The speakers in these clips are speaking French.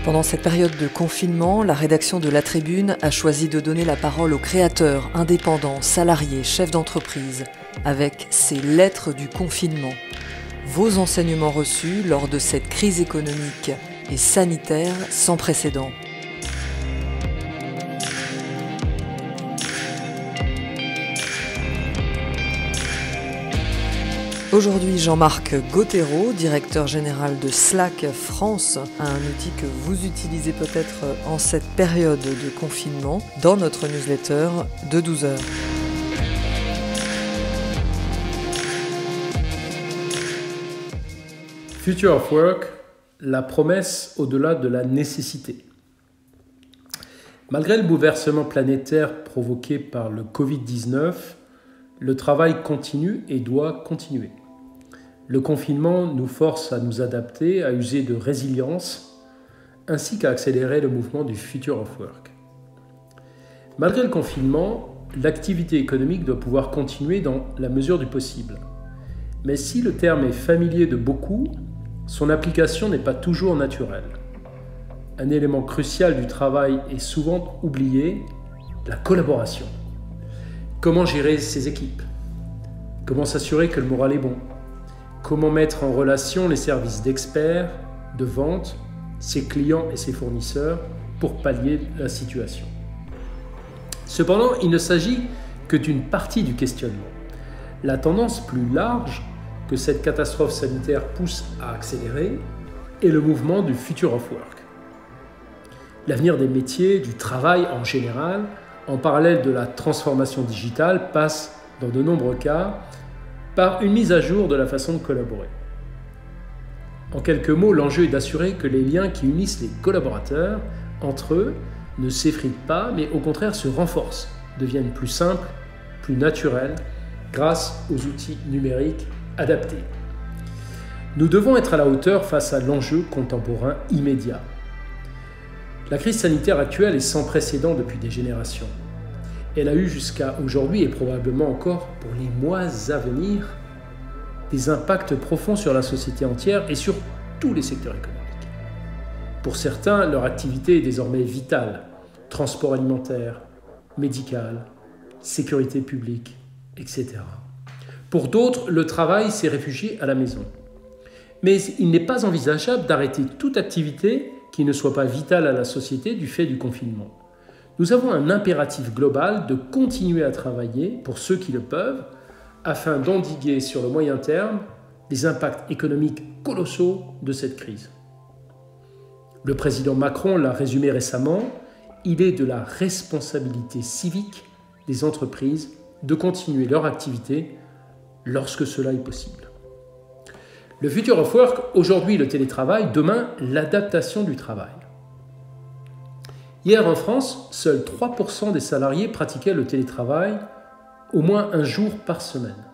Pendant cette période de confinement, la rédaction de La Tribune a choisi de donner la parole aux créateurs, indépendants, salariés, chefs d'entreprise, avec ces lettres du confinement. Vos enseignements reçus lors de cette crise économique et sanitaire sans précédent. Aujourd'hui, Jean-Marc Gauthéreau, directeur général de Slack France, un outil que vous utilisez peut-être en cette période de confinement, dans notre newsletter de 12 heures. Future of Work, la promesse au-delà de la nécessité. Malgré le bouleversement planétaire provoqué par le Covid-19, le travail continue et doit continuer. Le confinement nous force à nous adapter, à user de résilience, ainsi qu'à accélérer le mouvement du Future of Work. Malgré le confinement, l'activité économique doit pouvoir continuer dans la mesure du possible. Mais si le terme est familier de beaucoup, son application n'est pas toujours naturelle. Un élément crucial du travail est souvent oublié, la collaboration. Comment gérer ses équipes? Comment s'assurer que le moral est bon? Comment mettre en relation les services d'experts, de vente, ses clients et ses fournisseurs pour pallier la situation? Cependant, il ne s'agit que d'une partie du questionnement. La tendance plus large que cette catastrophe sanitaire pousse à accélérer est le mouvement du Future of Work. L'avenir des métiers, du travail en général, en parallèle de la transformation digitale, passe, dans de nombreux cas, par une mise à jour de la façon de collaborer. En quelques mots, l'enjeu est d'assurer que les liens qui unissent les collaborateurs entre eux ne s'effritent pas, mais au contraire se renforcent, deviennent plus simples, plus naturels, grâce aux outils numériques adaptés. Nous devons être à la hauteur face à l'enjeu contemporain immédiat. La crise sanitaire actuelle est sans précédent depuis des générations. Elle a eu jusqu'à aujourd'hui et probablement encore pour les mois à venir des impacts profonds sur la société entière et sur tous les secteurs économiques. Pour certains, leur activité est désormais vitale, transport alimentaire, médical, sécurité publique, etc. Pour d'autres, le travail s'est réfugié à la maison. Mais il n'est pas envisageable d'arrêter toute activité qui ne soit pas vitale à la société du fait du confinement. Nous avons un impératif global de continuer à travailler, pour ceux qui le peuvent, afin d'endiguer sur le moyen terme les impacts économiques colossaux de cette crise. Le président Macron l'a résumé récemment, il est de la responsabilité civique des entreprises de continuer leur activité lorsque cela est possible. Le Future of Work, aujourd'hui le télétravail, demain l'adaptation du travail. Hier en France, seuls 3% des salariés pratiquaient le télétravail au moins un jour par semaine.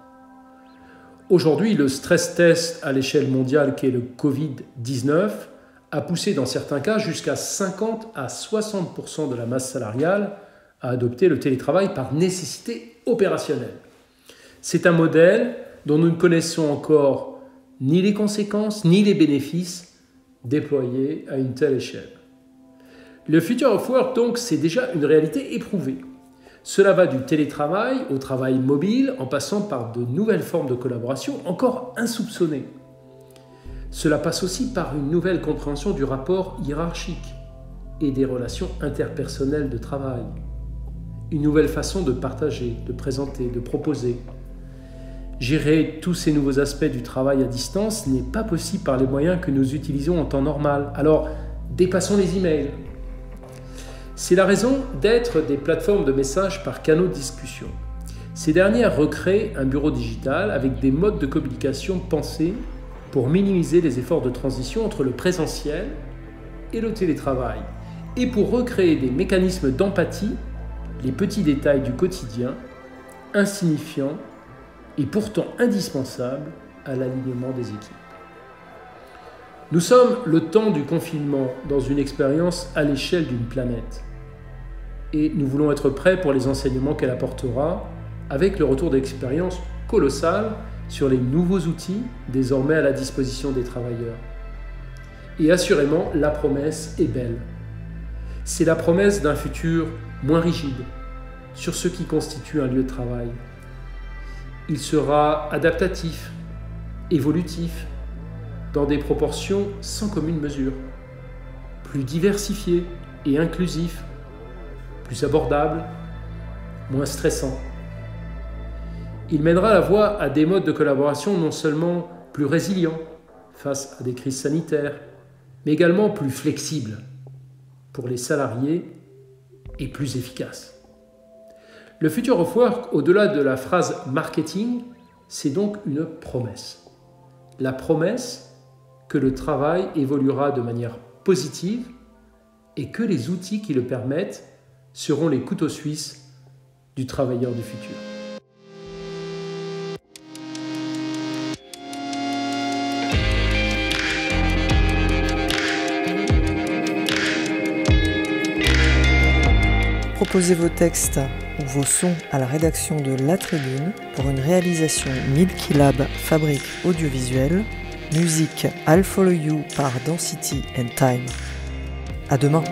Aujourd'hui, le stress test à l'échelle mondiale qu'est le Covid-19 a poussé dans certains cas jusqu'à 50 à 60% de la masse salariale à adopter le télétravail par nécessité opérationnelle. C'est un modèle dont nous ne connaissons encore ni les conséquences, ni les bénéfices déployés à une telle échelle. Le Future of Work, donc, c'est déjà une réalité éprouvée. Cela va du télétravail au travail mobile, en passant par de nouvelles formes de collaboration encore insoupçonnées. Cela passe aussi par une nouvelle compréhension du rapport hiérarchique et des relations interpersonnelles de travail. Une nouvelle façon de partager, de présenter, de proposer. Gérer tous ces nouveaux aspects du travail à distance n'est pas possible par les moyens que nous utilisons en temps normal. Alors, dépassons les emails. C'est la raison d'être des plateformes de messages par canaux de discussion. Ces dernières recréent un bureau digital avec des modes de communication pensés pour minimiser les efforts de transition entre le présentiel et le télétravail et pour recréer des mécanismes d'empathie, les petits détails du quotidien, insignifiants et pourtant indispensables à l'alignement des équipes. Nous sommes le temps du confinement dans une expérience à l'échelle d'une planète. Et nous voulons être prêts pour les enseignements qu'elle apportera avec le retour d'expérience colossale sur les nouveaux outils désormais à la disposition des travailleurs. Et assurément, la promesse est belle. C'est la promesse d'un futur moins rigide sur ce qui constitue un lieu de travail. Il sera adaptatif, évolutif, dans des proportions sans commune mesure, plus diversifié et inclusif, plus abordable, moins stressant. Il mènera la voie à des modes de collaboration non seulement plus résilients face à des crises sanitaires, mais également plus flexibles pour les salariés et plus efficaces. Le Future of Work, au-delà de la phrase marketing, c'est donc une promesse. La promesse que le travail évoluera de manière positive et que les outils qui le permettent seront les couteaux suisses du travailleur du futur. Proposez vos textes ou vos sons à la rédaction de La Tribune pour une réalisation Milky Lab Fabrique Audiovisuelle. Musique I'll Follow You par Density and Time. À demain.